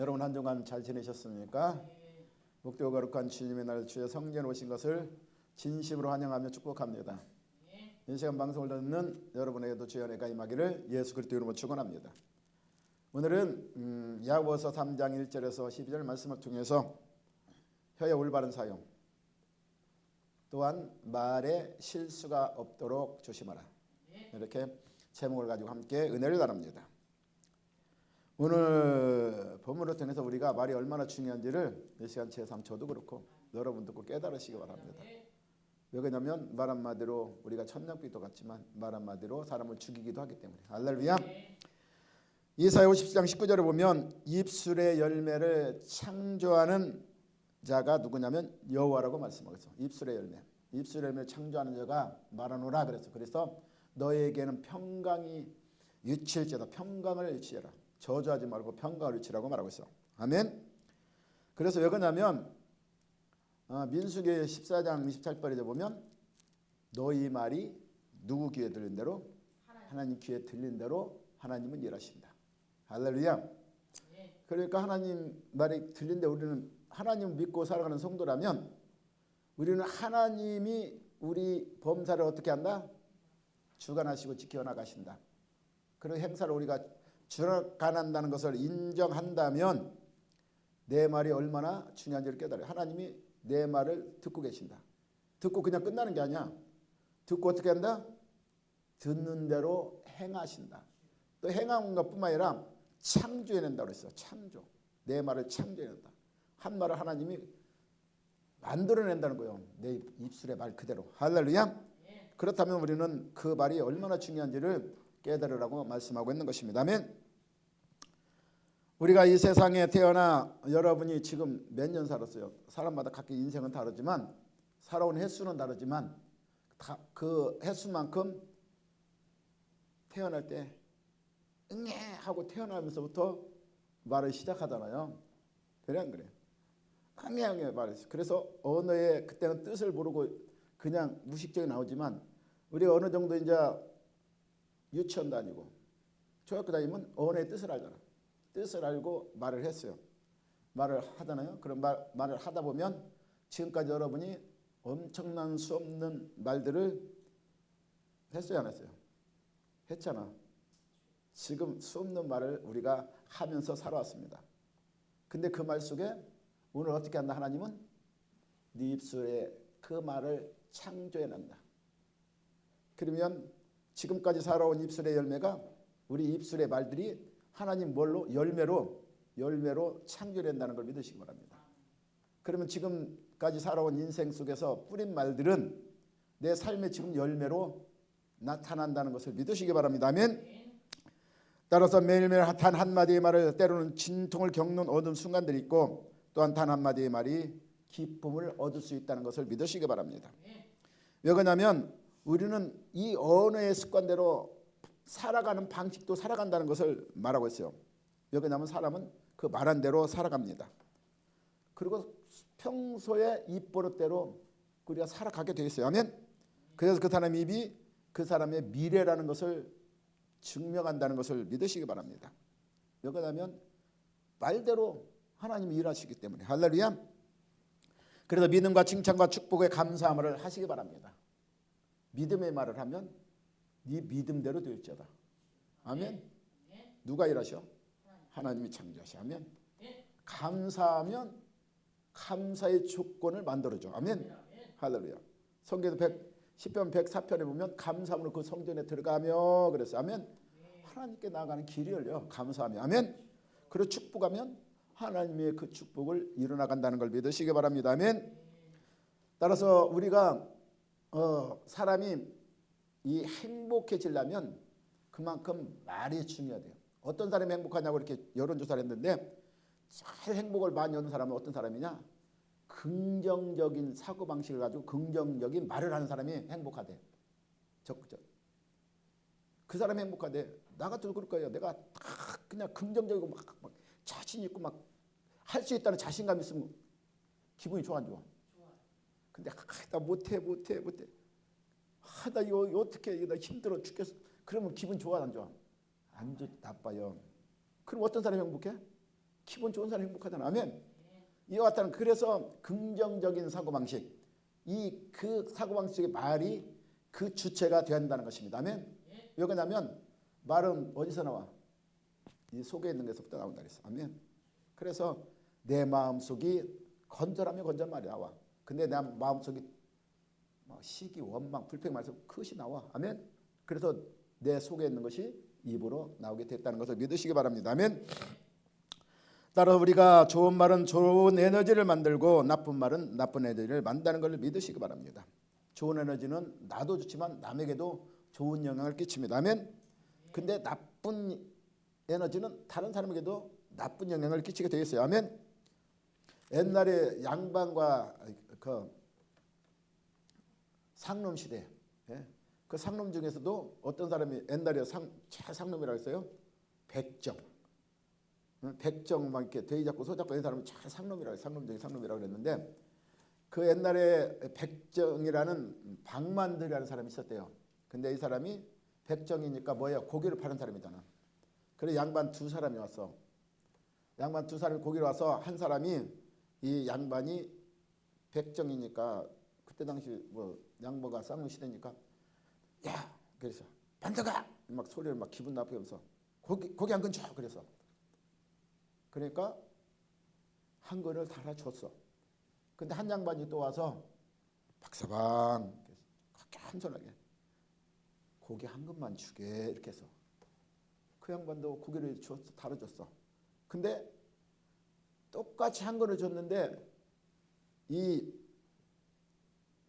여러분 한 주간 잘 지내셨습니까? 복되고 거룩한 주님의 날 주의 성전에 오신 것을 진심으로 환영하며 축복합니다. 이 시간 방송을 듣는 여러분에게도 주의 은혜가 임하기를 예수 그리스도 이름으로 축원합니다. 오늘은 야고보서 3장 1절에서 12절 말씀을 통해서 혀의 올바른 사용, 또한 말에 실수가 없도록 조심하라, 이렇게 제목을 가지고 함께 은혜를 나눕니다. 오늘 본문을 통해서 우리가 말이 얼마나 중요한지를 이 시간 제3 저도 그렇고 여러분도 꼭 깨달으시기 바랍니다. 왜 그러냐면 말 한마디로 우리가 천냥빚도 같지만 말 한마디로 사람을 죽이기도 하기 때문에. 할렐루야. 이사야 57장 19절에 보면 입술의 열매를 창조하는 자가 누구냐면 여호와라고 말씀하고 있어요. 입술의 열매, 입술의 열매를 창조하는 자가 말하노라 그랬어. 그래서 너에게는 평강이 유치일지어다. 평강을 유치해라. 저주하지 말고 평강을 유치라고 말하고 있어. 아멘. 그래서 왜 그러냐면 민수기 14장 28절에 보면 너희 말이 누구 귀에 들린 대로 하나님 귀에 들린 대로 하나님은 일하신다. 할렐루야. 그러니까 하나님 말이 들린 데 우리는 하나님 믿고 살아가는 성도라면 우리는 하나님이 우리 범사를 어떻게 한다? 주관하시고 지켜나가신다. 그런 행사를 우리가 주관한다는 것을 인정한다면 내 말이 얼마나 중요한지를 깨달아요. 하나님이 내 말을 듣고 계신다. 듣고 그냥 끝나는 게 아니야. 듣고 어떻게 한다? 듣는 대로 행하신다. 또 행하는 것뿐만 아니라 창조해낸다고 그랬어. 창조. 내 말을 창조해낸다. 한 말을 하나님이 만들어낸다는 거예요. 내 입술의 말 그대로. 할렐루야. 그렇다면 우리는 그 말이 얼마나 중요한지를 깨달으라고 말씀하고 있는 것입니다. 아멘. 우리가 이 세상에 태어나 여러분이 지금 몇 년 살았어요. 사람마다 각기 인생은 다르지만 살아온 횟수는 다르지만 그 횟수만큼 태어날 때 응애 하고 태어나면서부터 말을 시작하잖아요. 그래 안 그래? 응애 말했어. 그래서 언어의 그때는 뜻을 모르고 그냥 무식적이 나오지만 우리가 어느 정도 이제 유치원 다니고 초등학교 다니면 언어의 뜻을 알잖아. 뜻을 알고 말을 했어요. 말을 하잖아요. 그런 말을 하다 보면 지금까지 여러분이 엄청난 수 없는 말들을 했어요, 안 했어요? 했잖아. 지금 수 없는 말을 우리가 하면서 살아왔습니다. 근데 그 말 속에 오늘 어떻게 한다? 하나님은 네 입술에 그 말을 창조해낸다. 그러면 지금까지 살아온 입술의 열매가 우리 입술의 말들이 하나님 뭘로? 열매로 창조된다는 걸 믿으시기 바랍니다. 그러면 지금까지 살아온 인생 속에서 뿌린 말들은 내 삶의 지금 열매로 나타난다는 것을 믿으시기 바랍니다. 아멘. 따라서 매일매일 단 한마디의 말을 때로는 진통을 겪는 어두운 순간들이 있고 또한 단 한마디의 말이 기쁨을 얻을 수 있다는 것을 믿으시기 바랍니다. 왜 그러냐면 우리는 이 언어의 습관대로 살아가는 방식도 살아간다는 것을 말하고 있어요. 왜 그러냐면 사람은 그 말한 대로 살아갑니다. 그리고 평소에 입버릇대로 우리가 살아가게 되어 있어요. 아멘. 그래서 그 사람의 입이 그 사람의 미래라는 것을 증명한다는 것을 믿으시기 바랍니다. 왜 그러냐면 말대로 하나님이 일하시기 때문에. 할렐루야. 그래서 믿음과 칭찬과 축복의 감사함을 하시기 바랍니다. 믿음의 말을 하면 네 믿음대로 될지어다. 아멘. 누가 일하셔? 하나님이 창조하셔. 아멘. 감사하면 감사의 조건을 만들어줘. 아멘. 할렐루야. 성경에도 10편 104편에 보면 감사함으로 그 성전에 들어가며 그랬어요. 아멘. 하나님께 나아가는 길이 열려. 감사하며. 아멘. 그리고 축복하면 하나님의 그 축복을 이뤄나간다는 걸 믿으시기 바랍니다. 아멘. 따라서 우리가 사람이 이 행복해지려면 그만큼 말이 중요해요. 어떤 사람이 행복하냐고 이렇게 여론조사를 했는데 잘 행복을 많이 얻는 사람은 어떤 사람이냐? 긍정적인 사고방식을 가지고 긍정적인 말을 하는 사람이 행복하대. 적극적. 그 사람이 행복하대. 나 같아도 그럴 거예요. 내가 그냥 긍정적이고 막 자신 있고 막 할 수 있다는 자신감 있으면 기분이 좋아 안 좋아? 근데 나 못해. 나 이거 어떻게 나 힘들어 죽겠어. 그러면 기분 좋아 안 좋아? 안 좋 나빠요. 그럼 어떤 사람이 행복해? 기분 좋은 사람이 행복하잖아. 아멘. 이와 같다는 그래서 긍정적인 사고방식 그 사고방식의 말이 그 주체가 되어야 한다는 것입니다. 아멘. 왜 그러냐면 말은 어디서 나와? 이 속에 있는 것부터 나온다 그랬어. 아멘. 그래서 내 마음속이 건전하면 건전한 말이 나와. 근데 내 마음속이 시기, 원망, 불평 말해서 그것이 나와. 아멘. 그래서 내 속에 있는 것이 입으로 나오게 됐다는 것을 믿으시기 바랍니다. 아멘. 따라서 우리가 좋은 말은 좋은 에너지를 만들고 나쁜 말은 나쁜 에너지를 만드는 것을 믿으시기 바랍니다. 좋은 에너지는 나도 좋지만 남에게도 좋은 영향을 끼칩니다. 아멘. 근데 나쁜 에너지는 다른 사람에게도 나쁜 영향을 끼치게 되어 있어요. 아멘. 옛날에 양반과 그 상놈 시대, 그 상놈 중에서도 어떤 사람이 옛날에 상놈이라고 했어요. 백정 막 이렇게 돼지 잡고 소 잡고 이 사람은 상놈이라고 상놈 중에 상놈이라고 그랬는데 그 옛날에 백정이라는 방만들이라는 사람이 있었대요. 근데 이 사람이 백정이니까 뭐야? 고기를 파는 사람이잖아. 그래 양반 두 사람이 왔어. 양반 두 사람이 고기를 와서 한 사람이 이 양반이 백정이니까 그때 당시 뭐 양보가 쌍놈 시대니까 야 그래서 반대가 막 소리를 막 기분 나쁘게 하면서 고기 한 근 줘 그래서 그러니까 한 근을 달아줬어. 근데 한 양반이 또 와서 박서방 그렇게 함선하게 고기 한 근만 주게 이렇게 해서 그 양반도 고기를 줬어, 달아줬어. 근데 똑같이 한 근을 줬는데 이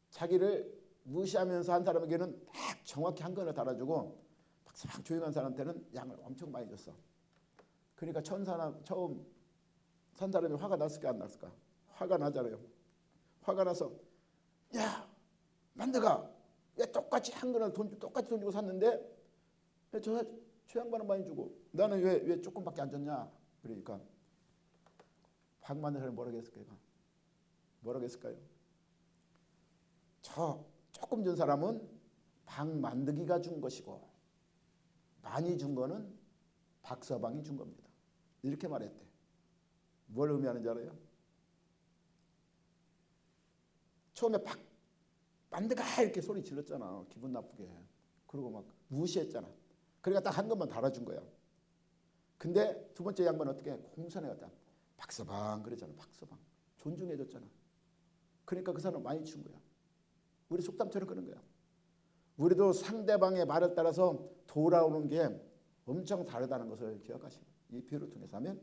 자기를 무시하면서 한 사람에게는 딱 정확히 한 근을 달아주고 막 조용한 사람한테는 양을 엄청 많이 줬어. 그러니까 처음 산 사람이 화가 났을까 안 났을까? 화가 나잖아요. 화가 나서 야 만드가 왜 똑같이 한 근을 똑같이 돈 주고 샀는데 왜 저 양반은 많이 주고 나는 왜 조금밖에 안 줬냐? 그러니까 박 만든 사람이 뭐라고 했을까요? 저 조금 준 사람은 박 만드기가 준 것이고 많이 준 거는 박서방이 준 겁니다. 이렇게 말했대. 뭘 의미하는지 알아요? 처음에 박 만드가 이렇게 소리 질렀잖아. 기분 나쁘게. 그리고 막 무시했잖아. 그러니까 딱 한 것만 달아준 거야. 근데 두 번째 양반은 어떻게 해? 공손해 갔다. 박서방 그랬잖아. 박서방. 존중해줬잖아. 그러니까 그 사람 많이 준 거야. 우리 속담처럼 그런 거야. 우리도 상대방의 말을 따라서 돌아오는 게 엄청 다르다는 것을 기억하시고 이 비유를 통해서 하면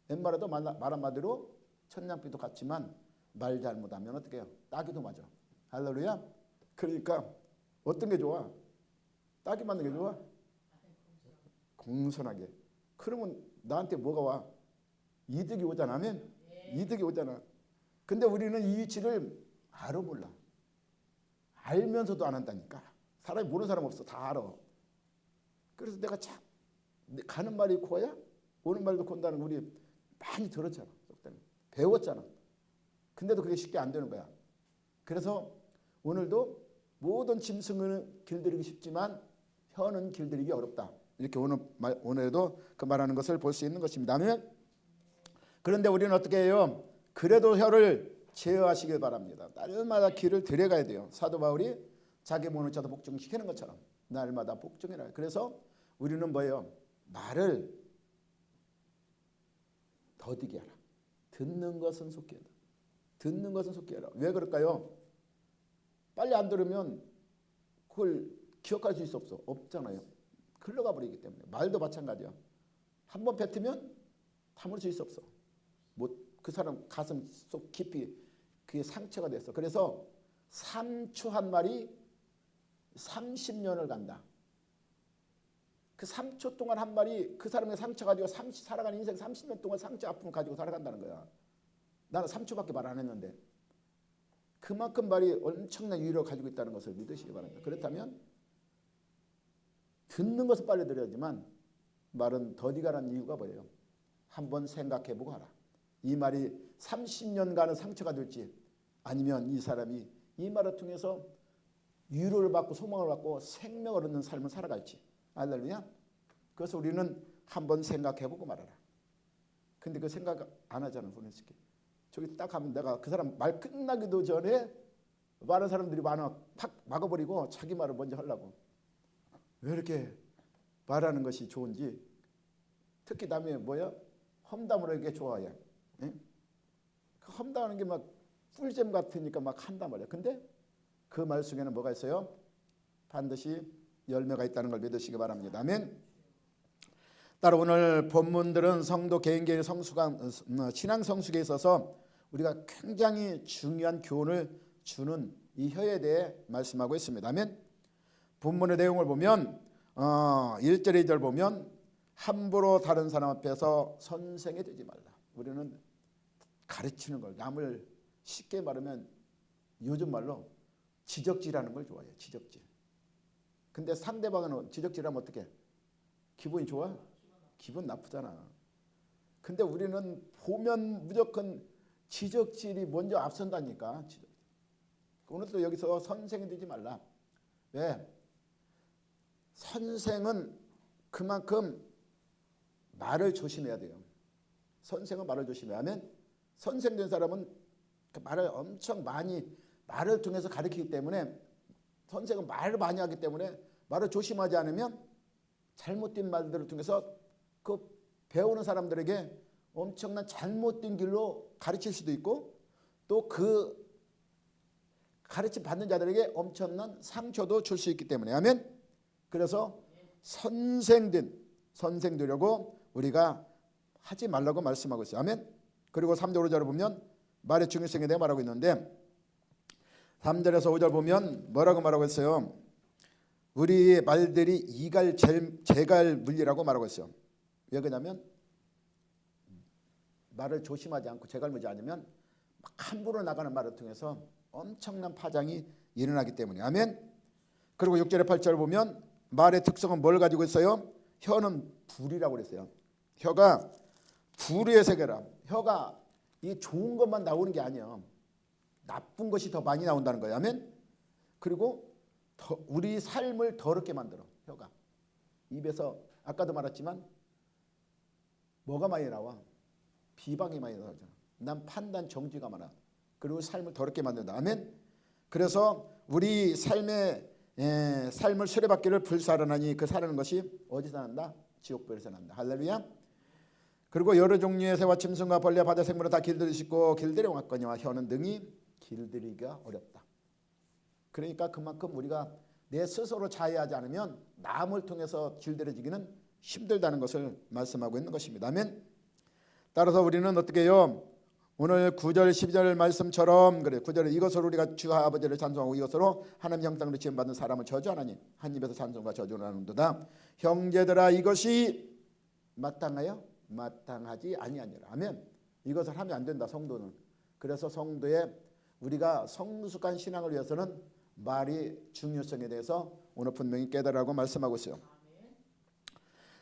옛말에도 말 한마디로 천냥비도 같지만 말 잘못하면 어떻게 해요? 따기도 맞아. 할렐루야. 그러니까 어떤 게 좋아? 따기 맞는 게 좋아? 공손하게. 그러면 나한테 뭐가 와? 이득이 오잖아. 아멘? 이득이 오잖아. 근데 우리는 이 위치를 알아 몰라. 알면서도 안 한다니까. 사람이 모르는 사람 없어. 다 알아. 그래서 내가 참 가는 말이 고야 오는 말도 곤다는 거 우리 많이 들었잖아. 배웠잖아. 근데도 그게 쉽게 안 되는 거야. 그래서 오늘도 모든 짐승은 길들이기 쉽지만 혀는 길들이기 어렵다. 이렇게 오늘도 그 말하는 것을 볼 수 있는 것입니다. 그런데 우리는 어떻게 해요? 그래도 혀를 제어하시길 바랍니다. 날마다 길을 들여가야 돼요. 사도 바울이 자기 몸을 자도 복종시키는 것처럼 날마다 복종해라. 그래서 우리는 뭐예요? 말을 더디게 하라. 듣는 것은 속히 하라. 듣는 것은 속히 하라. 왜 그럴까요? 빨리 안 들으면 그걸 기억할 수 있어 없어? 없잖아요. 흘러가 버리기 때문에. 말도 마찬가지야. 한 번 뱉으면 담을 수 있어 없어? 그 사람 가슴 속 깊이 그게 상처가 됐어. 그래서 3초 한 말이 30년을 간다. 그 3초 동안 한 말이 그 사람의 상처 가지고 살아가는 인생 30년 동안 상처 아픔을 가지고 살아간다는 거야. 나는 3초밖에 말 안 했는데 그만큼 말이 엄청난 유의를 가지고 있다는 것을 믿으시기 바랍니다. 그렇다면 듣는 것은 빨리 들어야지만 말은 더디가라는 이유가 뭐예요? 한번 생각해보고 하라. 이 말이 30년간의 상처가 될지 아니면 이 사람이 이 말을 통해서 위로를 받고 소망을 받고 생명을 얻는 삶을 살아갈지. 할렐루야. 그래서 우리는 한번 생각해보고 말하라. 근데 그 생각 안 하잖아. 솔직히 저기 딱 가면 내가 그 사람 말 끝나기도 전에 많은 사람들이 많아 팍 막아버리고 자기 말을 먼저 하려고. 왜 이렇게 말하는 것이 좋은지. 특히 남의 뭐야? 험담을 하는 게 좋아해. 예? 그 험담하는 게 막 꿀잼 같으니까 막 한단 말이야. 근데 그 말 속에는 뭐가 있어요? 반드시 열매가 있다는 걸 믿으시기 바랍니다. 아멘. 따라 오늘 본문들은 성도 개인의 성숙한 신앙 성숙에 있어서 우리가 굉장히 중요한 교훈을 주는 이 혀에 대해 말씀하고 있습니다. 아멘. 본문의 내용을 보면 1절 2절 보면 함부로 다른 사람 앞에서 선생이 되지 말라. 우리는 가르치는 걸, 남을 쉽게 말하면 요즘 말로 지적질하는 걸 좋아해요. 지적질. 근데 상대방은 지적질하면 어떻게? 기분이 좋아? 기분 나쁘잖아. 근데 우리는 보면 무조건 지적질이 먼저 앞선다니까. 오늘도 여기서 선생이 되지 말라. 왜? 선생은 그만큼 말을 조심해야 돼요. 선생은 말을 조심해야 하면 선생된 사람은 그 말을 엄청 많이 말을 통해서 가르치기 때문에 선생은 말을 많이 하기 때문에 말을 조심하지 않으면 잘못된 말들을 통해서 그 배우는 사람들에게 엄청난 잘못된 길로 가르칠 수도 있고 또 그 가르침 받는 자들에게 엄청난 상처도 줄 수 있기 때문에 아멘. 그래서 선생 되려고 우리가 하지 말라고 말씀하고 있어요. 아멘. 그리고 3절 5절을 보면 말의 중요성에 대해 말하고 있는데 3절에서 5절 보면 뭐라고 말하고 있어요? 우리 말들이 이갈 재갈 물리라고 말하고 있어요. 왜 그러냐면 말을 조심하지 않고 재갈무지 않으면 막 함부로 나가는 말을 통해서 엄청난 파장이 일어나기 때문에 아멘. 그리고 6절에 8절을 보면 말의 특성은 뭘 가지고 있어요? 혀는 불이라고 그랬어요. 혀가 불의 세계라. 혀가 이 좋은 것만 나오는 게 아니에요. 나쁜 것이 더 많이 나온다는 거예요. 아멘. 그리고 우리 삶을 더럽게 만들어. 혀가 입에서 아까도 말했지만 뭐가 많이 나와? 비방이 많이 나오잖아. 난 판단 정지가 많아. 그리고 삶을 더럽게 만든다. 아멘. 그래서 우리 삶을 수레바퀴를 불사르나니 그 사르는 것이 어디서 난다? 지옥불에서 난다. 할렐루야. 그리고 여러 종류의 새와 짐승과 벌레 바다 생물은 다 길들이 싣고 길들이 왔거니와 혀는 능히 길들이기가 어렵다. 그러니까 그만큼 우리가 내 스스로 자해하지 않으면 남을 통해서 길들여지기는 힘들다는 것을 말씀하고 있는 것입니다. 아멘. 따라서 우리는 어떻게 해요? 오늘 9절 12절 말씀처럼 그래 9절에 이것으로 우리가 주 아버지를 찬송하고 이것으로 하나님 형상으로 지음받은 사람을 저주하나니 한 입에서 찬송과 저주를 하는도다. 형제들아 이것이 마땅하여 마땅하지 아니하니라. 아멘. 이것을 하면 안 된다. 성도는. 그래서 성도의 우리가 성숙한 신앙을 위해서는 말이 중요성에 대해서 오늘 분명히 깨달으라고 말씀하고 있어요.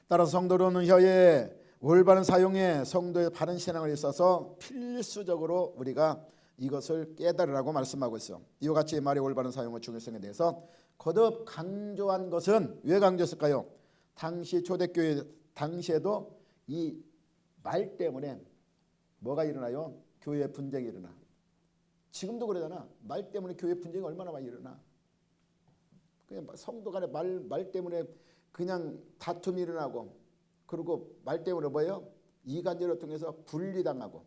따라서 성도로는 혀의 올바른 사용에 성도의 바른 신앙을 있어서 필수적으로 우리가 이것을 깨달으라고 말씀하고 있어요. 이와 같이 말의 올바른 사용의 중요성에 대해서 거듭 강조한 것은 왜 강조했을까요? 당시 초대교회 당시에도 이 말 때문에 뭐가 일어나요? 교회 분쟁이 일어나. 지금도 그러잖아. 말 때문에 교회 분쟁이 얼마나 많이 일어나. 그냥 성도 간의 말 때문에 그냥 다툼이 일어나고 그리고 말 때문에 뭐예요? 이간질을 통해서 분리당하고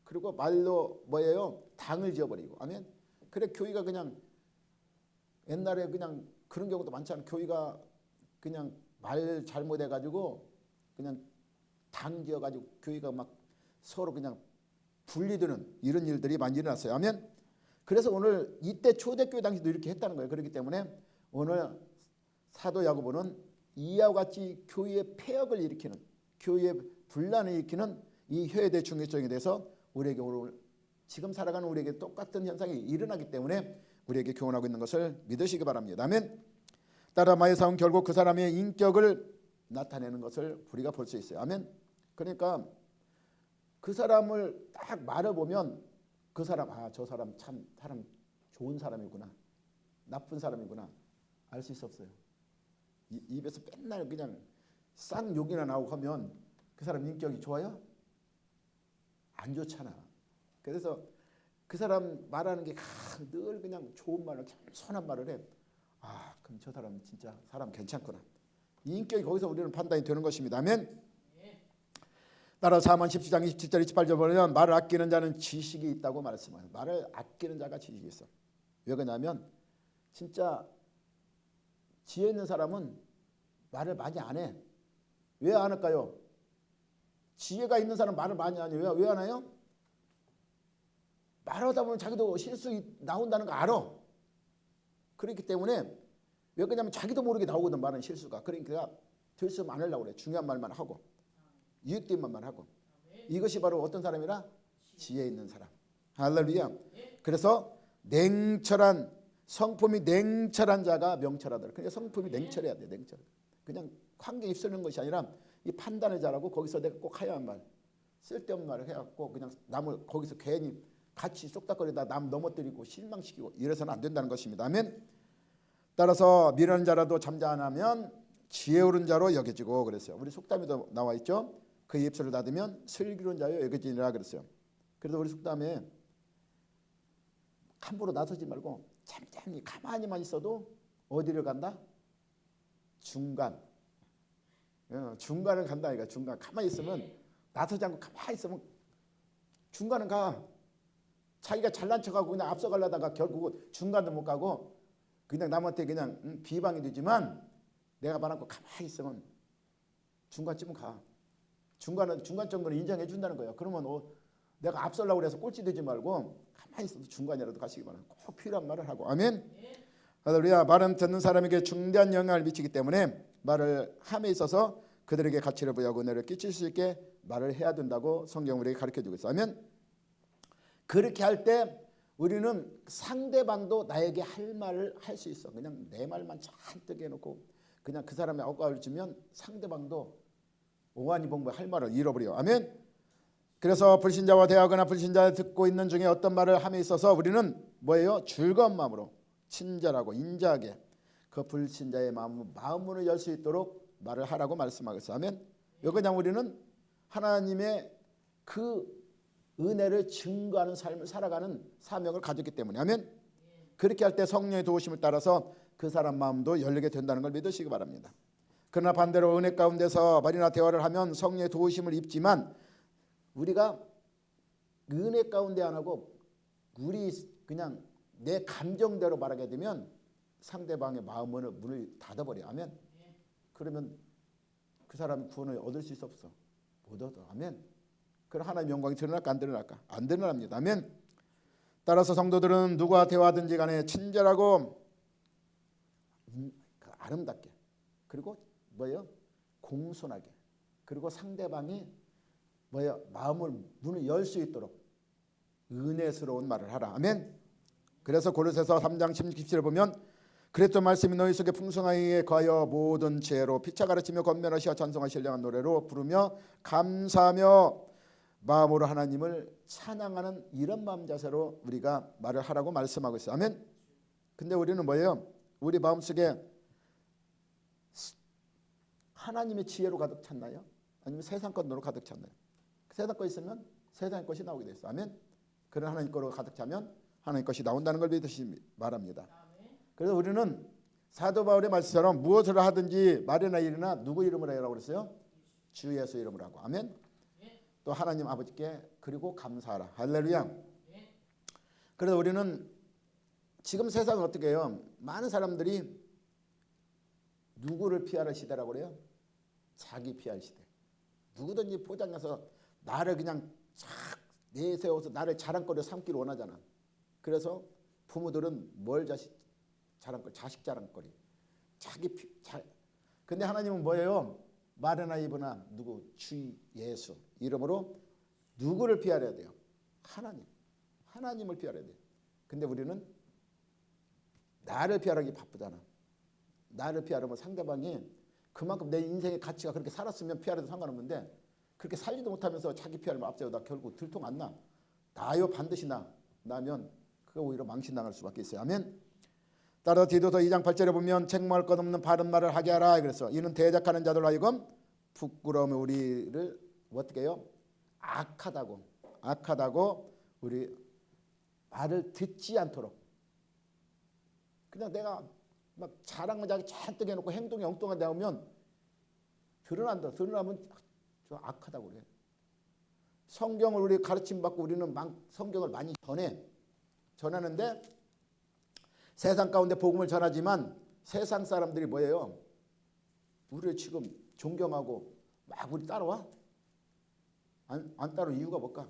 그리고 말로 뭐예요? 당을 지어버리고. 아멘. 그래 교회가 그냥 옛날에 그냥 그런 경우도 많잖아. 교회가 그냥 말 잘못해가지고 그냥 당 지어가지고 교회가 막 서로 그냥 분리되는 이런 일들이 많이 일어났어요. 아멘. 그래서 오늘 이때 초대교회 당시도 이렇게 했다는 거예요. 그렇기 때문에 오늘 사도 야고보는 이와 같이 교회의 폐역을 일으키는 교회의 분란을 일으키는 이 혀에 대해 중요성에 대해서 우리에게 오늘 지금 살아가는 우리에게 똑같은 현상이 일어나기 때문에 우리에게 교훈하고 있는 것을 믿으시기 바랍니다. 아멘. 따라 말의 사용 결국 그 사람의 인격을 나타내는 것을 우리가 볼 수 있어요. 아멘. 그러니까 그 사람을 딱 말해보면 그 사람 저 사람 참 사람 좋은 사람이구나 나쁜 사람이구나 알 수 있었어요. 입에서 맨날 그냥 쌍욕이나 나오고 하면 그 사람 인격이 좋아요? 안 좋잖아. 그래서 그 사람 말하는 게 늘 그냥 좋은 말을, 겸손한 말을 해. 그럼 저 사람 진짜 사람 괜찮구나. 이 인격이 거기서 우리는 판단이 되는 것입니다. 아멘. 따라 사만 17장 27절 28절 보면 말을 아끼는 자는 지식이 있다고 말했습니다. 말을 아끼는 자가 지식이 있어. 왜 그러냐면 진짜 지혜 있는 사람은 말을 많이 안 해. 왜 안 할까요? 지혜가 있는 사람 말을 많이 안 해요. 왜 안 해요? 말하다 보면 자기도 실수 나온다는 거 알아. 그렇기 때문에 왜 그러냐면 자기도 모르게 나오거든, 말은 실수가. 그러니까 들쓰면 안 하려고 그래. 중요한 말만 하고 유익된 말만 하고. 이것이 바로 어떤 사람이라? 지혜 있는 사람. 할렐루야. 그래서 냉철한, 성품이 냉철한 자가 명철하더라. 그러니까 성품이 냉철해야 돼. 냉철. 그냥 환경에 휩쓰는 것이 아니라 이 판단을 잘하고 거기서 내가 꼭 해야 할 말, 쓸데없는 말을 해갖고 그냥 남을 거기서 괜히 같이 쏙닥거리다 남 넘어뜨리고 실망시키고 이래서는 안 된다는 것입니다. 아멘. 따라서 미련한 자라도 잠잠하면 지혜로운 자로 여겨지고 그랬어요. 우리 속담에도 나와 있죠. 그 입술을 닫으면 슬기로운 자요 여겨지니라 그랬어요. 그래서 우리 속담에 함부로 나서지 말고 잠잠히 가만히만 있어도 어디를 간다? 중간. 중간을 간다. 이거 중간. 가만히 있으면, 나서지 않고 가만히 있으면 중간은 가. 자기가 잘난 척하고 그냥 앞서가려다가 결국은 중간도 못 가고 그냥 남한테 그냥 비방이 되지만 내가 말하고 가만히 있으면 중간쯤은 가. 중간 정도는 인정해 준다는 거예요. 그러면 내가 앞서려고 해서 꼴찌 되지 말고 가만히 있어도 중간이라도 가시기 바랍니다. 꼭 필요한 말을 하고. 아멘. 할렐루야. 말은 듣는 사람에게 중대한 영향을 미치기 때문에 말을 함에 있어서 그들에게 가치를 부여하고 은혜를 끼칠 수 있게 말을 해야 된다고 성경 우리에게 가르쳐주고 있어요. 아멘. 그렇게 할 때 우리는 상대방도 나에게 할 말을 할 수 있어. 그냥 내 말만 잔뜩 해놓고 그냥 그 사람의 억압을 주면 상대방도 오한이 봉부 할 말을 잃어버려요. 아멘. 그래서 불신자와 대하거나 불신자 듣고 있는 중에 어떤 말을 함에 있어서 우리는 뭐예요? 즐거운 마음으로 친절하고 인자하게 그 불신자의 마음문을 열 수 있도록 말을 하라고 말씀하고 있어요. 아멘. 그냥 우리는 하나님의 그 은혜를 증거하는 삶을 살아가는 사명을 가졌기 때문에. 아멘. 그렇게 할 때 성령의 도우심을 따라서 그 사람 마음도 열리게 된다는 걸 믿으시기 바랍니다. 그러나 반대로 은혜 가운데서 말이나 대화를 하면 성령의 도우심을 입지만 우리가 은혜 가운데 안 하고 우리 그냥 내 감정대로 말하게 되면 상대방의 마음의 문을 닫아버려. 아멘. 그러면 그 사람이 구원을 얻을 수 있어 없어? 못 얻어. 아멘. 그럼 하나님의 영광이 드러날까 안 드러날까? 안 드러납니다. 아멘. 따라서 성도들은 누구와 대화하든지 간에 친절하고 아름답게, 그리고 뭐예요? 공손하게, 그리고 상대방이 뭐예요? 마음을 문을 열 수 있도록 은혜스러운 말을 하라. 아멘. 그래서 고린도서 3장 17절을 보면 그리스도 말씀이 너희 속에 풍성하게 거하여 모든 지혜로 피차 가르치며 권면하시어 찬송하 신령한 노래로 부르며 감사하며 마음으로 하나님을 찬양하는 이런 마음 자세로 우리가 말을 하라고 말씀하고 있어요. 아멘. 근데 우리는 뭐예요? 우리 마음속에 하나님의 지혜로 가득 찼나요? 아니면 세상 것으로 가득 찼나요? 세상 것 있으면 세상의 것이 나오게 돼 있어요. 아멘. 그런 하나님 것으로 가득 차면 하나님 것이 나온다는 걸 믿으시기 바랍니다. 그래서 우리는 사도 바울의 말씀처럼 무엇을 하든지 말이나 일이나 누구 이름으로 해라고 그랬어요? 주 예수 이름으로 하고. 아멘. 또 하나님 아버지께 그리고 감사하라. 할렐루야. 그래서 우리는 지금 세상은 어떻게 해요? 많은 사람들이 누구를 피하는 시대라고 그래요? 자기 피할 시대. 누구든지 포장해서 나를 그냥 착 내세워서 나를 자랑거리로 삼기를 원하잖아. 그래서 부모들은 뭘 자랑거리? 자식 자랑거리. 근데 하나님은 뭐예요? 말이나 입으나 누구? 주 예수 이름으로 누구를 피하려야 돼요? 하나님을 피하려야 돼요. 근데 우리는 나를 피하기 바쁘잖아. 나를 피하려면 상대방이 그만큼 내 인생의 가치가 그렇게 살았으면 피하려도 상관없는데 그렇게 살지도 못하면서 자기 피하려면 앞세우다 결국 들통 안 나. 나요 반드시 나면 그거 오히려 망신당할 수밖에 있어요. 아멘. 따라서 디도서 2장 8절에 보면 책망할 것 없는 바른 말을 하게 하라. 그래서 이는 대적하는 자들로 하여금 부끄러움이 우리를 어떻게 해요? 악하다고 악하다고 우리 말을 듣지 않도록 그냥 내가 막 자랑만 자기 잔뜩 해놓고 행동이 엉뚱한 데 나오면 드러난다. 드러나면 저 악하다고 그래. 성경을 우리 가르침 받고 우리는 성경을 많이 전하는데 세상 가운데 복음을 전하지만 세상 사람들이 뭐예요? 우리를 지금 존경하고 막 우리 따라와? 안 따라올 이유가 뭘까?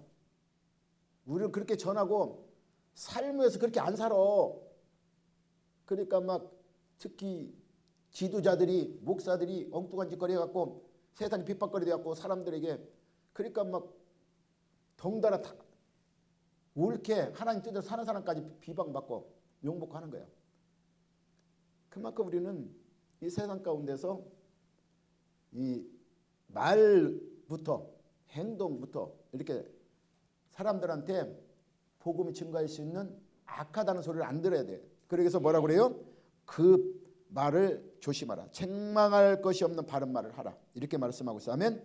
우리는 그렇게 전하고 삶에서 그렇게 안 살아. 그러니까 막 특히 지도자들이 목사들이 엉뚱한 짓거리 해갖고 세상에 핍박거리 돼갖고 사람들에게 그러니까 막 덩달아 옳게 하나님 뜻대로 사는 사람까지 비방받고 욕먹고 하는 거야. 그만큼 우리는 이 세상 가운데서 이 말부터 행동부터 이렇게 사람들한테 복음이 증가할 수 있는 악하다는 소리를 안 들어야 돼. 그래서 뭐라고 그래요? 그 말을 조심하라. 책망할 것이 없는 바른 말을 하라. 이렇게 말씀하고 있어요. 아멘.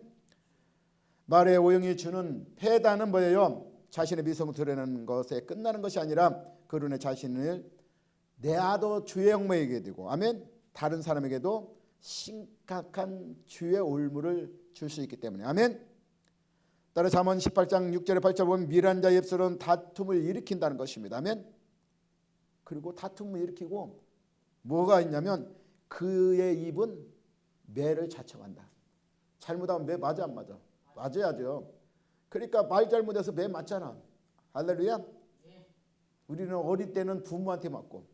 말의 오용이 주는 폐단은 뭐예요? 자신의 미성을 드러내는 것에 끝나는 것이 아니라 그로 인해 자신을 내아도 주의 영광에게 되고 아멘. 다른 사람에게도 심각한 주의 올무를 줄 수 있기 때문에 아멘. 따라 잠언 18장 6절에 8절 보면 미련한 자의 입술은 다툼을 일으킨다는 것입니다. 아멘. 그리고 다툼을 일으키고 뭐가 있냐면 그의 입은 매를 자청한다. 잘못하면 매 맞아 안 맞아? 맞아야죠. 그러니까 말 잘못해서 매 맞잖아. 할렐루야. 우리는 어릴 때는 부모한테 맞고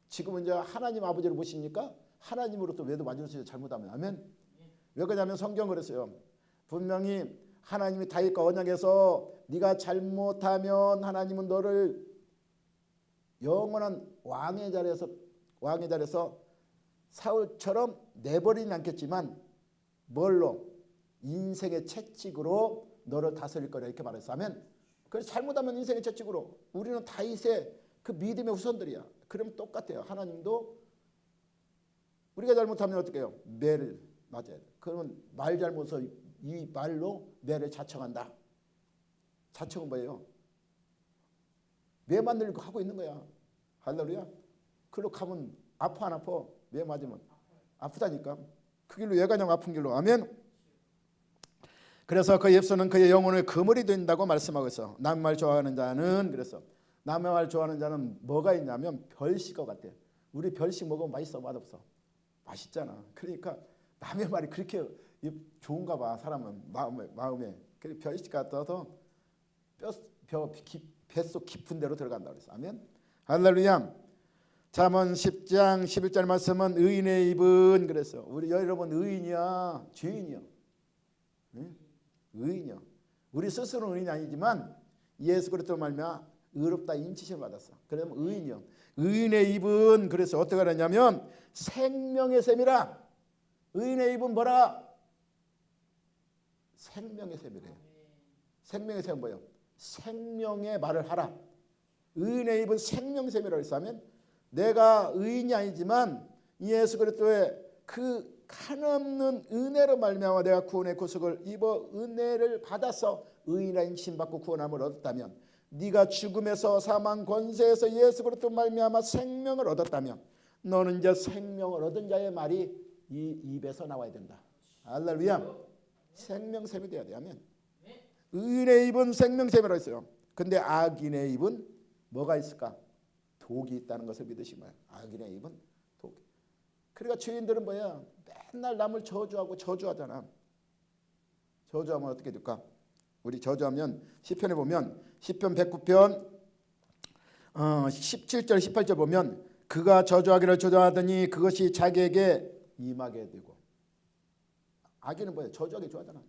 지금은 이제 하나님 아버지를 모시니까 하나님으로 또 매도 맞을 수 있어요. 잘못하면. 아멘. 왜 그러냐면 성경 그랬어요. 분명히 하나님이 다윗과 언약에서 네가 잘못하면 하나님은 너를 영원한 왕의 자리에서 사울처럼 내버리진 않겠지만 뭘로? 인생의 채찍으로 너를 다스릴 거라 이렇게 말했어. 아멘. 그래서 잘못하면 인생의 채찍으로. 우리는 다윗의 그 믿음의 후손들이야. 그럼 똑같아요. 하나님도 우리가 잘못하면 어떻게 해요? 매를 맞아야 돼. 그러면 말 잘못해서 이 말로 매를 자청한다. 자청은 뭐예요? 매 만들고 하고 있는 거야. 할렐루야. 그리고 가면 아파 안 아파? 매 맞으면 아프다니까. 그 길로 예가냥 아픈 길로. 아멘. 그래서 그 엽서는 그의 영혼을 그물이 된다고 말씀하고 있어. 남의 말 좋아하는 자는 그래서 남의 말 좋아하는 자는 뭐가 있냐면 별식것 같아. 우리 별식 먹으면 맛있어 맛없어? 맛있잖아. 그러니까 남의 말이 그렇게 좋은가 봐. 사람은 마음에 별식 같아서 뱃속 깊은 데로 들어간다 그랬어. 아멘. 할렐루야. 잠언 10장 11절 말씀은 의인의 입은 그랬어. 우리 여러분 의인이야 죄인이야? 응? 의인이야. 우리 스스로는 의인이 아니지만 예수 그리스도 말미암아 의롭다 인치심을 받았어. 그러면 의인이야. 의인의 입은 그래서 어떻게 하냐면 생명의 샘이라. 의인의 입은 뭐라? 생명의 샘이래. 생명의 샘은 뭐예요? 생명의 말을 하라. 의인의 입은 생명의 샘이라고 했으면 내가 의인이 아니지만 예수 그리스도의 그 한없는 은혜로 말미암아 내가 구원의 구속을 입어 은혜를 받아서 의인이라 인칭받고 구원함을 얻었다면 네가 죽음에서 사망 권세에서 예수 그리스도 말미암아 생명을 얻었다면 너는 이제 생명을 얻은 자의 말이 이 입에서 나와야 된다. 할렐루야. 생명샘이 돼야 돼. 아멘. 의인의 입은 생명샘이라고 했어요. 근데 악인의 입은 뭐가 있을까? 독이 있다는 것을 믿으신 거야. 악인의 입은 독. 그러니까 죄인들은 뭐야? 맨날 남을 저주하잖아. 저주하면 어떻게 될까? 우리 저주하면 시편에 보면 시편 109편 17절 18절 보면 그가 저주하기를 저주하더니 그것이 자기에게 임하게 되고. 악인은 뭐야? 저주하기 좋아하잖아.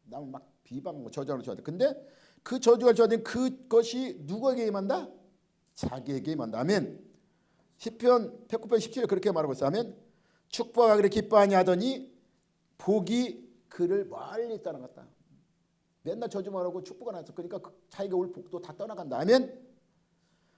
남을 막 비방하고 저주하는 거 좋아하잖아. 근데 그 저주가 좋아하는 그것이 누구에게 임한다? 자기에게 임한다. 아멘. 시편 109편 17절 그렇게 말하고 있어. 아멘. 축복하기를 기뻐하니 하더니 복이 그를 멀리 떠나갔다. 맨날 저주만 하고 축복은 안 했어. 그러니까 자기가 올 복도 다 떠나간다. 아멘.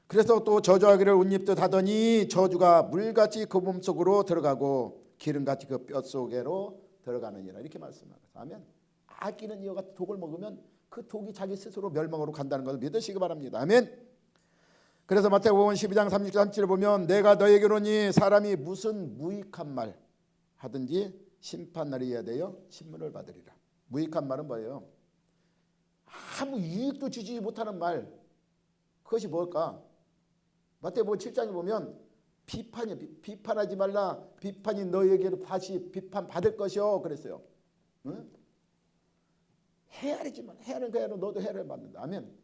그래서 또 저주하기를 옷입듯 하더니 저주가 물같이 그 몸속으로 들어가고 기름같이 그 뼛속으로 들어가느니라. 이렇게 말씀하고 있어. 아멘. 악인은 이와 같은 독을 먹으면 그 독이 자기 스스로 멸망으로 간다는 것을 믿으시기 바랍니다. 아멘. 그래서 마태복음 12장 37절을 보면 내가 너에게로니 사람이 무슨 무익한 말 하든지 심판날에 이어야 되어 신문을 받으리라. 무익한 말은 뭐예요? 아무 유익도 주지 못하는 말. 그것이 뭘까? 마태복음 7장에 보면 비판이야. 비판하지 말라. 비판이 너에게로 다시 비판받을 것이요 그랬어요. 응? 헤아리지만 헤아리는 거야. 너도 헤아려 받는다. 아멘.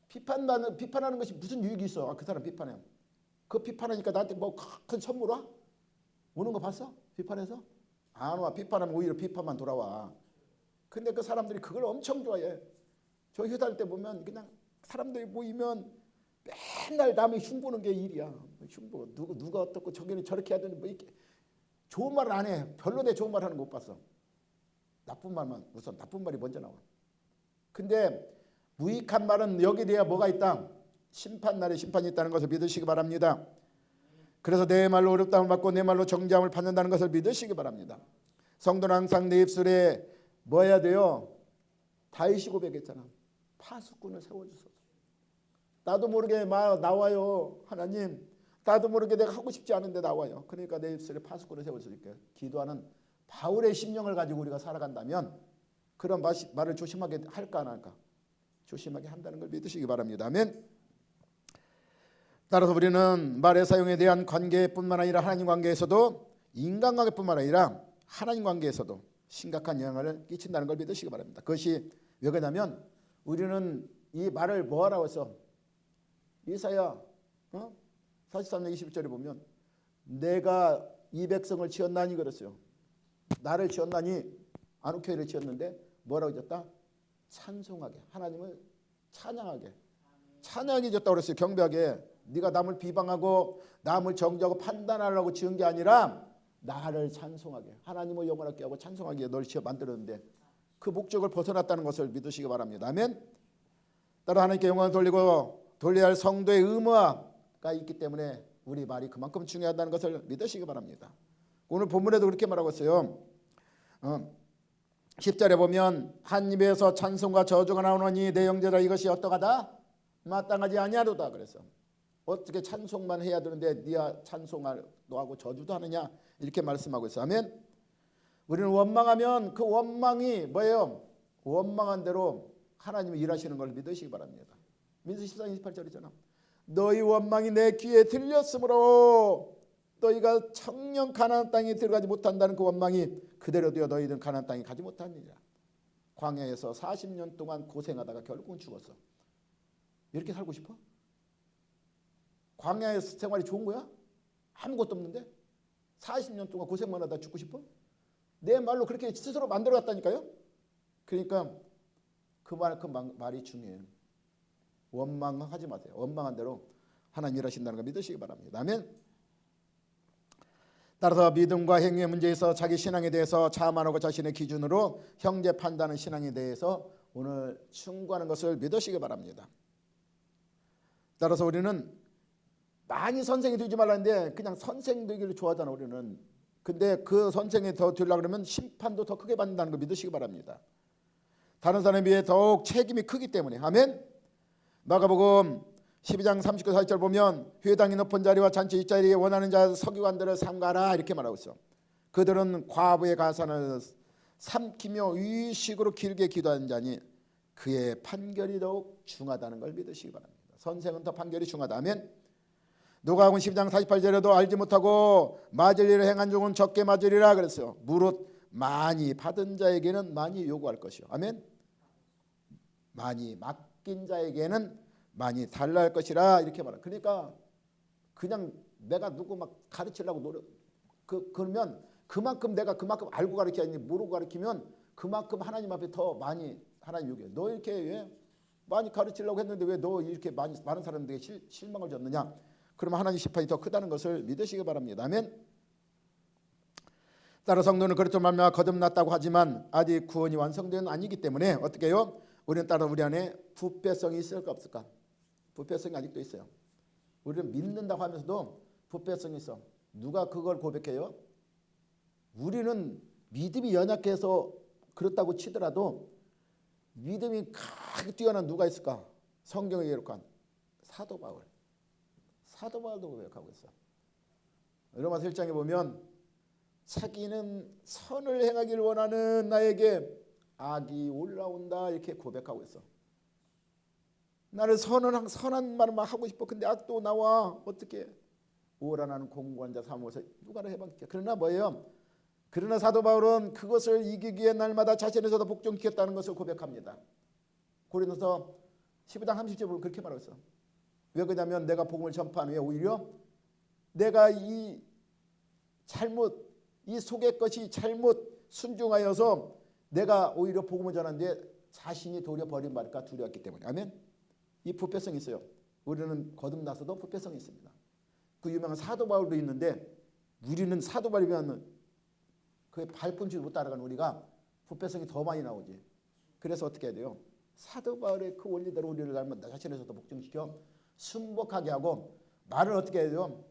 비판하는 것이 무슨 유익이 있어? 그 사람 비판해. 그 비판하니까 나한테 뭐 큰 선물 와? 오는 거 봤어? 비판해서? 안 와. 비판하면 오히려 비판만 돌아와. 근데 그 사람들이 그걸 엄청 좋아해. 저 회달 때 보면 그냥 사람들이 모이면 맨날 남이 흉보는 게 일이야. 흉보. 누가 어떻고 저기는 저렇게 해야 되는 뭐 이렇게 좋은 말을 안 해. 별로 내 좋은 말 하는 거 못 봤어. 나쁜 말만 우선 나쁜 말이 먼저 나와. 근데 무익한 말은 여기에 대해 뭐가 있다? 심판날에 심판이 있다는 것을 믿으시기 바랍니다. 그래서 내 말로 어렵다함을 받고 내 말로 정죄함을 받는다는 것을 믿으시기 바랍니다. 성도는 항상 내 입술에 뭐 해야 돼요? 다윗이 고백했잖아. 파수꾼을 세워주소서. 나도 모르게 나와요. 하나님 나도 모르게 내가 하고 싶지 않은데 나와요. 그러니까 내 입술에 파수꾼을 세워주니까 기도하는 바울의 심령을 가지고 우리가 살아간다면 그런 말을 조심하게 할까 안 할까? 조심하게 한다는 걸 믿으시기 바랍니다. 아멘. 따라서 우리는 말의 사용에 대한 관계뿐만 아니라 하나님 관계에서도 인간관계뿐만 아니라 하나님 관계에서도 심각한 영향을 끼친다는 걸 믿으시기 바랍니다. 그것이 왜 그러냐면 우리는 이 말을 뭐하라고 해서 이사야 43장 21절에 보면 내가 이 백성을 지었나니 그랬어요. 나를 지었나니 안옥교회를 지었는데 뭐라고 지었다? 찬송하게 하나님을 찬양하게 찬양이 졌다고 그랬어요. 경배하게. 네가 남을 비방하고 남을 정죄하고 판단하려고 지은 게 아니라 나를 찬송하게 하나님을 영원하게 하고 찬송하게 널 지어 만들었는데 그 목적을 벗어났다는 것을 믿으시기 바랍니다. 아멘. 따라 하나님께 영광을 돌리고 돌려야 할 성도의 의무가 있기 때문에 우리 말이 그만큼 중요하다는 것을 믿으시기 바랍니다. 오늘 본문에도 그렇게 말하고 있어요. 10절에 보면 한 입에서 찬송과 저주가 나오노니 내 형제라 이것이 어떠하다? 마땅하지 아니하도다 그래서 어떻게 찬송만 해야 되는데 네가 찬송도 하고 저주도 하느냐 이렇게 말씀하고 있어요. 아멘. 우리는 원망하면 그 원망이 뭐예요? 원망한 대로 하나님이 일하시는 걸 믿으시기 바랍니다. 민수 14장 28절이잖아. 너희 원망이 내 귀에 들렸으므로 너희가 청년 가나안 땅에 들어가지 못한다는 그 원망이 그대로 되어 너희들은 가나안 땅에 가지 못하느니라. 광야에서 40년 동안 고생하다가 결국은 죽었어. 이렇게 살고 싶어? 광야의 생활이 좋은 거야? 아무것도 없는데 40년 동안 고생만 하다 죽고 싶어? 내 말로 그렇게 스스로 만들어갔다니까요. 그러니까 그 말이 중요해요. 원망하지 마세요. 원망한 대로 하나님 일하신다는 걸 믿으시기 바랍니다. 아멘. 따라서 믿음과 행위의 문제에서 자기 신앙에 대해서 자만하고 자신의 기준으로 형제 판단하는 신앙에 대해서 오늘 충고하는 것을 믿으시기 바랍니다. 따라서 우리는 많이 선생이 되지 말라는데 그냥 선생 되기를 좋아하잖아 우리는. 근데 그 선생이 더 되려고 그러면 심판도 더 크게 받는다는 걸 믿으시기 바랍니다. 다른 사람에 비해 더욱 책임이 크기 때문에. 아멘. 마가복음 12장 39, 40절 보면 회당이 높은 자리와 잔치 윗자리에 원하는 자 서기관들을 삼가라 이렇게 말하고 있어. 그들은 과부의 가산을 삼키며 의식으로 길게 기도하는 자니 그의 판결이 더욱 중하다는 걸 믿으시기 바랍니다. 선생은 더 판결이 중하다. 아멘. 누가복음 12장 48절에도 알지 못하고 맞을 일을 행한 종은 적게 맞으리라 그랬어요. 무릇 많이 받은 자에게는 많이 요구할 것이요. 아멘. 많이 맡긴 자에게는 많이 달라 할 것이라 이렇게 말해. 그러니까 그냥 내가 누구 막 가르치려고 그러면 그만큼 내가 그만큼 알고 가르치지 모르고 가르치면 그만큼 하나님 앞에 더 많이 하나님 요구해. 너 이렇게 왜 많이 가르치려고 했는데 왜 너 이렇게 많은 사람들에게 실망을 줬느냐? 그러면 하나님 심판이 더 크다는 것을 믿으시기 바랍니다. 아멘. 따라 성도는 그렇듯 말미암아 거듭났다고 하지만 아직 구원이 완성된 아니기 때문에 어떻게 해요? 우리는 따라 우리 안에 부패성이 있을까 없을까? 부패성이 아직도 있어요. 우리는 믿는다고 하면서도 부패성이 있어. 누가 그걸 고백해요? 우리는 믿음이 연약해서 그렇다고 치더라도 믿음이 크게 뛰어난 누가 있을까? 성경에 기록한 사도 바울. 사도 바울도 고백하고 있어. 로마서 1장에 보면 자기는 선을 행하길 원하는 나에게 악이 올라온다 이렇게 고백하고 있어. 나는 선한 말만 하고 싶어. 근데 악도 나와. 어떻게? 오라 나는 공고한 자 삼어서 누가 해방시켜. 그러나 뭐예요? 그러나 사도 바울은 그것을 이기기 위해 날마다 자신에서도 복종시켰다는 것을 고백합니다. 고린도서 15장 30절에 보면 그렇게 말하고 있어. 왜 그러냐면 내가 복음을 전파하는 게 오히려 내가 이 속의 것이 잘못 순종하여서 내가 오히려 복음을 전하는데 자신이 도리어 버림받을까 두려웠기 때문에. 아멘. 이 부패성이 있어요. 우리는 거듭나서도 부패성이 있습니다. 그 유명한 사도 바울도 있는데 우리는 사도 바울이면 그 발꿈치를 못 따라가는 우리가 부패성이 더 많이 나오지. 그래서 어떻게 해야 돼요? 사도 바울의 그 원리대로 우리를 닮은 자신에서도 복종시켜 순복하게 하고 말을 어떻게 해야 돼요?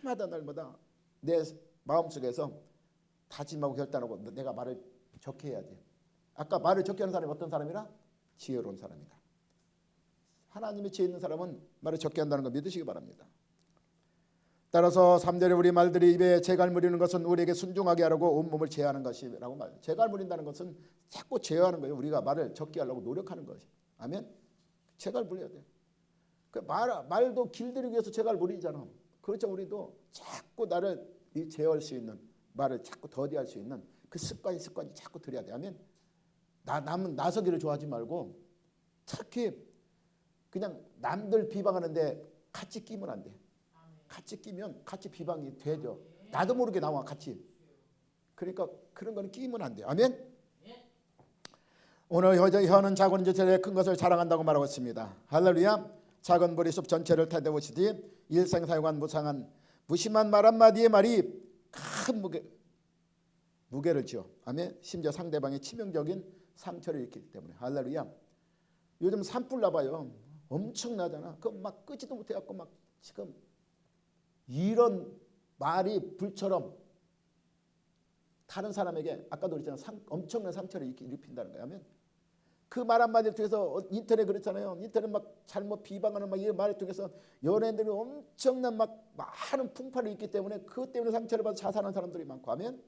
날마다 내 마음속에서 다짐하고 결단하고 내가 말을 적게 해야 돼. 아까 말을 적게 하는 사람이 어떤 사람이라? 지혜로운 사람이다. 하나님의 지혜 있는 사람은 말을 적게 한다는 거 믿으시기 바랍니다. 따라서 3절에 우리 말들이 입에 재갈 무리는 것은 우리에게 순종하게 하려고 온몸을 제어하는 것이라고 말해요. 재갈 무린다는 것은 자꾸 제어하는 거예요. 우리가 말을 적게 하려고 노력하는 것이. 아멘. 재갈 무려야 돼. 그 말도 길들이기 위해서 재갈 무리잖아. 그렇죠. 우리도 자꾸 나를 제어할 수 있는 말을 자꾸 더디할 수 있는 그 습관이 자꾸 들여야 돼. 아멘. 남은 나서기를 좋아하지 말고 특히 그냥 남들 비방하는데 같이 끼면 안 돼. 같이 끼면 같이 비방이 되죠. 나도 모르게 나와 같이. 그러니까 그런 거는 끼면 안 돼. 아멘. 오늘 혀는 작은 지체에 큰 것을 자랑한다고 말하고 있습니다. 할렐루야. 작은 보리숲 전체를 타대보시듯이 일생 사용한 무심한 말 한마디의 말이 큰 무게를 지어. 아멘. 심지어 상대방의 치명적인 상처를 일으키기 때문에. 할렐루야. 요즘 산불 나봐요. 엄청나잖아. 그 막 끄지도 못해갖고 막 지금 이런 말이 불처럼 다른 사람에게 아까도 그랬잖아. 엄청난 상처를 일으킨다는 거야. 아멘. 그 말 한마디를 통해서 인터넷 그렇잖아요. 인터넷 막 잘못 비방하는 막 이런 말을 통해서 연예인들이 엄청난 막 많은 풍파를 있기 때문에 그것 때문에 상처를 받아 자살하는 사람들이 많고 하면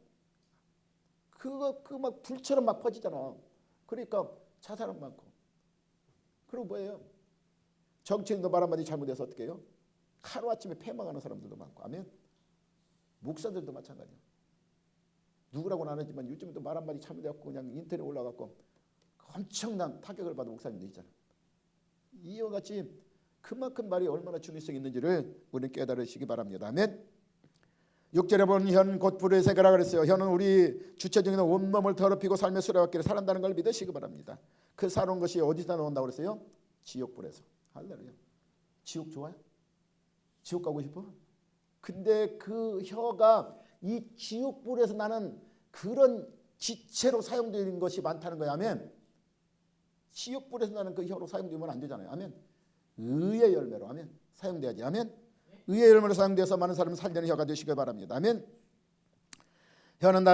그거 그 막 불처럼 막 퍼지잖아. 그러니까 자살은 많고. 그리고 뭐예요? 정치인도 말 한마디 잘못해서 어떻게 해요? 하루아침에 패망하는 사람들도 많고. 아멘. 목사들도 마찬가지야. 누구라고는 안 하지만 요즘에도 말 한마디 잘못해갖고 그냥 인터넷 올라가고 엄청난 타격을 받은 목사님들 있잖아. 이와 같이 그만큼 말이 얼마나 중요성이 있는지를 우리는 깨달으시기 바랍니다. 아멘. 6절에 보면 현 곧 불의 세계라 그랬어요. 현은 우리 주체적인 온몸을 더럽히고 삶의 수레바퀴를 살한다는 걸 믿으시기 바랍니다. 그 살아온 것이 어디서 나온다고 그랬어요? 지옥불에서. 할렐루야. 지옥 좋아요? 지옥 가고 싶어? 근데 그 혀가 이 지옥불에서 나는 그런 지체로 사용되는 것이 많다는 거야. 아멘. 지옥불에서 나는 그 혀로 사용되면 안 되잖아요. 아멘. 의의 열매로. 아멘. 사용돼야지. 아멘. 의의 열매로 사용되어서 많은 사람을 살리는 혀가 되시길 바랍니다. 아멘. 혀는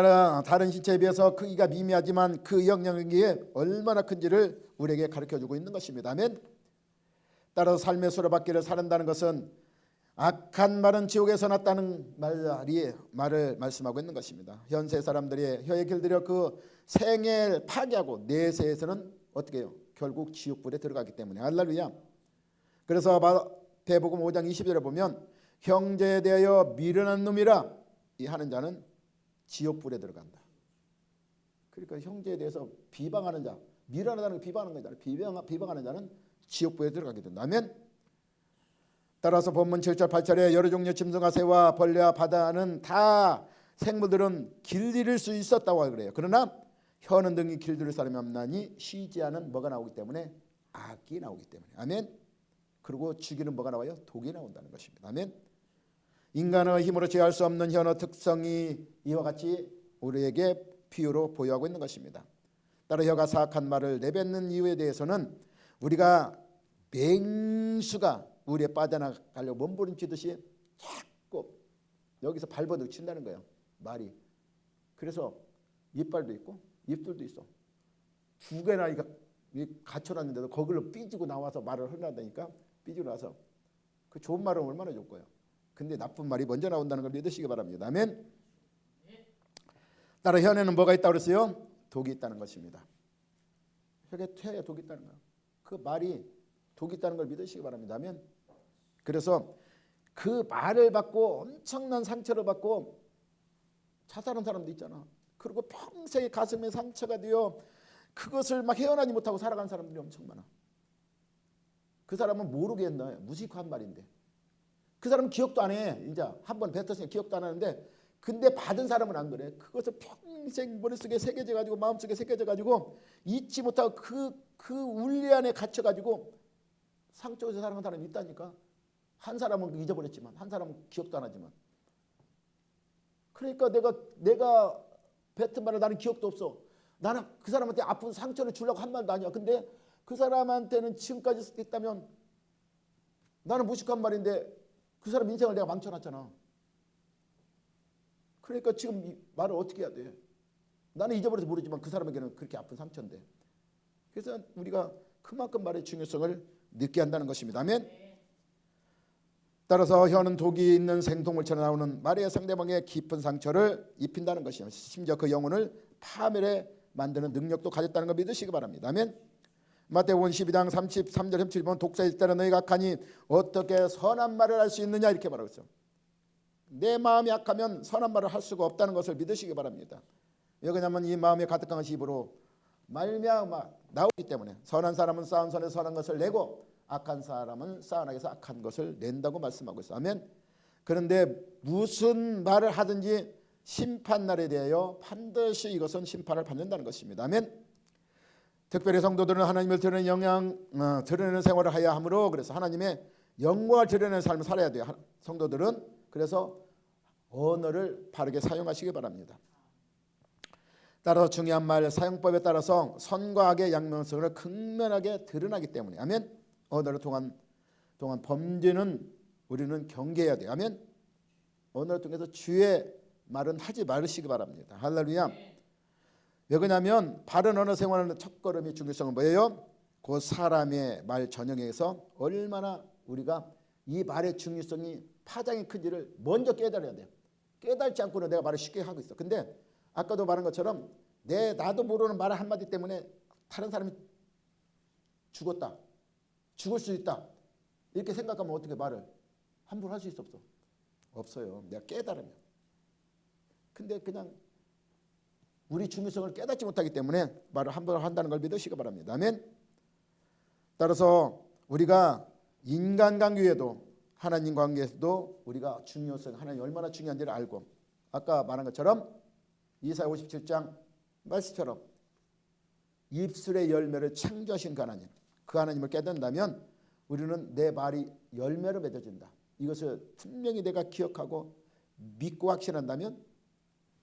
다른 신체에 비해서 크기가 미미하지만 그 영향력이 얼마나 큰지를 우리에게 가르쳐주고 있는 것입니다. 아멘. 따라서 삶의 수레바퀴를 사른다는 것은 악한 말은 지옥에서 났다는 말을 말씀하고 있는 것입니다. 현세 사람들이 혀에 길들여 그 생애를 파괴하고 내세에서는 어떻게 해요? 결국 지옥불에 들어가기 때문에. 할렐루야. 그래서 마태복음 5장 20절에 보면 형제에 대하여 미련한 놈이라 이 하는 자는 지옥불에 들어간다. 그러니까 형제에 대해서 비방하는 자, 미련하다는 거 비방하는 거잖아요. 비방하는 자는 지옥불에 들어가게 된다. 아멘. 따라서 본문 7절 8절에 여러 종류 짐승과 새와 벌레와 바다는 다 생물들은 길들일 수 있었다고 그래요. 그러나 혀는 등이 길들일 사람이 없나니 쉬지 않은 뭐가 나오기 때문에 악이 나오기 때문에. 아멘. 그리고 죽이는 뭐가 나와요? 독이 나온다는 것입니다. 아멘. 인간의 힘으로 제어할 수 없는 혀의 특성이 이와 같이 우리에게 비유로 보유하고 있는 것입니다. 따라 혀가 사악한 말을 내뱉는 이유에 대해서는 우리가 맹수가 우리에 빠져나가려고 몸부림치듯이 자꾸 여기서 발버둥 친다는 거예요. 말이. 그래서 이빨도 있고 입술도 있어. 두 개나 갖춰놨는데도 거기로 삐지고 나와서 말을 하려다니까 삐지고 나서 그 좋은 말은 얼마나 좋을 거예요. 근데 나쁜 말이 먼저 나온다는 걸 믿으시기 바랍니다. 아멘. 따라 혀에는 뭐가 있다고 그랬어요? 독이 있다는 것입니다. 혀에 독이 있다는 거예요. 그 말이 독이 있다는 걸 믿으시기 바랍니다. 아멘. 그래서 그 말을 받고 엄청난 상처를 받고 자살한 사람도 있잖아. 그리고 평생에 가슴에 상처가 되어 그것을 막 헤어나지 못하고 살아간 사람들이 엄청 많아. 그 사람은 모르겠나 무식한 말인데 그 사람은 기억도 안 해. 이제 한번 뱉었으니까 기억도 안 하는데 근데 받은 사람은 안 그래. 그것을 평생 머릿속에 새겨져 가지고 마음속에 새겨져 가지고 잊지 못하고 그 울리 안에 갇혀 가지고 상처에서 살아간 사람이 있다니까. 한 사람은 잊어버렸지만 한 사람은 기억도 안 하지만 그러니까 내가 뱉은 말을 나는 기억도 없어. 나는 그 사람한테 아픈 상처를 주려고 한 말도 아니야. 근데 그 사람한테는 지금까지 했다면 나는 무식한 말인데 그 사람 인생을 내가 망쳐놨잖아. 그러니까 지금 이 말을 어떻게 해야 돼? 나는 잊어버려서 모르지만 그 사람에게는 그렇게 아픈 상처인데. 그래서 우리가 그만큼 말의 중요성을 느끼게 한다는 것입니다. 아멘. 따라서 혀는 독이 있는 생동물처럼 나오는 말의 상대방의 깊은 상처를 입힌다는 것이며 심지어 그 영혼을 파멸해 만드는 능력도 가졌다는 걸 믿으시기 바랍니다. 아멘. 마태복음 12장 33절 37절 보면 독사의 때는 너희가 악하니 어떻게 선한 말을 할 수 있느냐 이렇게 말하고 있어요. 내 마음이 악하면 선한 말을 할 수가 없다는 것을 믿으시기 바랍니다. 왜 그러냐면 이 마음에 가득한 것이 입으로 말미암아 나오기 때문에 선한 사람은 쌓은 선에 선한 것을 내고 악한 사람은 쌓은 악에서 악한 것을 낸다고 말씀하고 있어요. 아멘. 그런데 무슨 말을 하든지 심판날에 대하여 반드시 이것은 심판을 받는다는 것입니다. 아멘. 특별히 성도들은 하나님을 드러내는 생활을 해야 하므로 그래서 하나님의 영광을 드러내는 삶을 살아야 돼요. 성도들은 그래서 언어를 바르게 사용하시기 바랍니다. 따라서 중요한 말 사용법에 따라서 선과 악의 양면성을 극명하게 드러나기 때문에 아멘. 언어를 통한 범죄는 우리는 경계해야 돼요. 아멘. 언어를 통해서 주의 말은 하지 말으시기 바랍니다. 할렐루야. 왜 그러냐면 바른 언어 생활하는 첫걸음이 중요성은 뭐예요? 그 사람의 말 전형에서 얼마나 우리가 이 말의 중요성이 파장이 큰지를 먼저 깨달아야 돼요. 깨달지 않고는 내가 말을 쉽게 하고 있어. 근데 아까도 말한 것처럼 나도 모르는 말 한마디 때문에 다른 사람이 죽었다. 죽을 수 있다. 이렇게 생각하면 어떻게 말을 함부로 할 수 있어 없어? 없어요. 내가 깨달으면. 근데 그냥 우리 중요성을 깨닫지 못하기 때문에 말을 함부로 한다는 걸 믿으시기 바랍니다. 아멘. 따라서 우리가 인간관계에도 하나님 관계에서도 우리가 중요성 하나님이 얼마나 중요한지를 알고 아까 말한 것처럼 이사야 57장 말씀처럼 입술의 열매를 창조하신 그 하나님 그 하나님을 깨닫는다면 우리는 내 말이 열매로 맺어진다. 이것을 분명히 내가 기억하고 믿고 확신한다면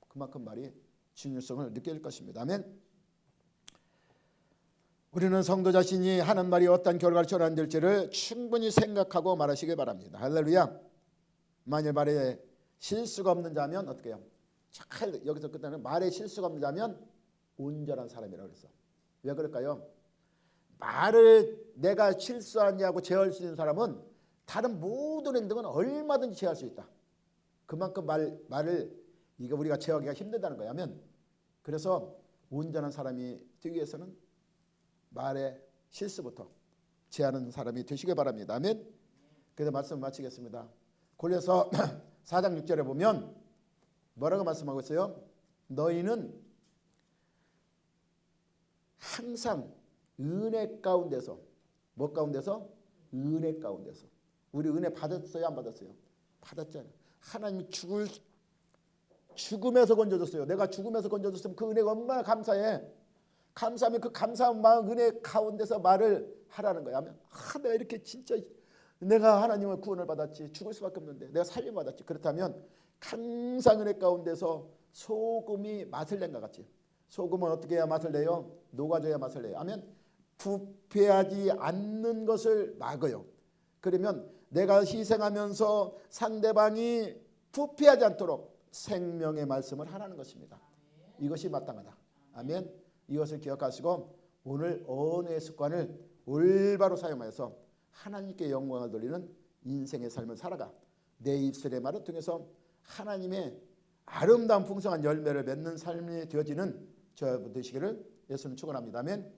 그만큼 말이 중요성을 느낄 것입니다. 아멘. 우리는 성도 자신이 하는 말이 어떤 결과를 초래한될지를 충분히 생각하고 말하시기 바랍니다. 할렐루야. 만일 말에 실수가 없는 자면 어떻게 해요? 잘 여기서 끝나는 말에 실수가 없는 자면 온전한 사람이라고 그랬어. 왜 그럴까요? 말을 내가 실수하냐고 제어할 수 있는 사람은 다른 모든 행동은 얼마든지 제어할 수 있다. 그만큼 말을 이거 우리가 제어하기가 힘들다는 거야. 그래서 온전한 사람이 되기 위해서는 말의 실수부터 제하는 사람이 되시길 바랍니다. 아멘. 그래서 말씀 마치겠습니다. 골로새 4장 6절에 보면 뭐라고 말씀하고 있어요? 너희는 항상 은혜 가운데서 뭐 가운데서? 은혜 가운데서. 우리 은혜 받았어요? 안 받았어요? 받았잖아요. 하나님이 죽음에서 건져줬어요. 내가 죽음에서 건져줬으면 그 은혜가 얼마나 감사해. 감사하면 그 감사한 마음 은혜 가운데서 말을 하라는 거야. 내가 이렇게 진짜 내가 하나님의 구원을 받았지. 죽을 수밖에 없는데 내가 살림 받았지. 그렇다면 항상 은혜 가운데서 소금이 맛을 낸 것 같지. 소금은 어떻게 해야 맛을 내요? 녹아져야 맛을 내요. 아멘. 부패하지 않는 것을 막어요. 그러면 내가 희생하면서 상대방이 부패하지 않도록 생명의 말씀을 하라는 것입니다. 이것이 마땅하다. 아멘. 이것을 기억하시고 오늘 언어의 습관을 올바로 사용하여서 하나님께 영광을 돌리는 인생의 삶을 살아가 내 입술의 말을 통해서 하나님의 아름다운 풍성한 열매를 맺는 삶이 되어지는 저 되시기를 예수님 축원합니다. 아멘.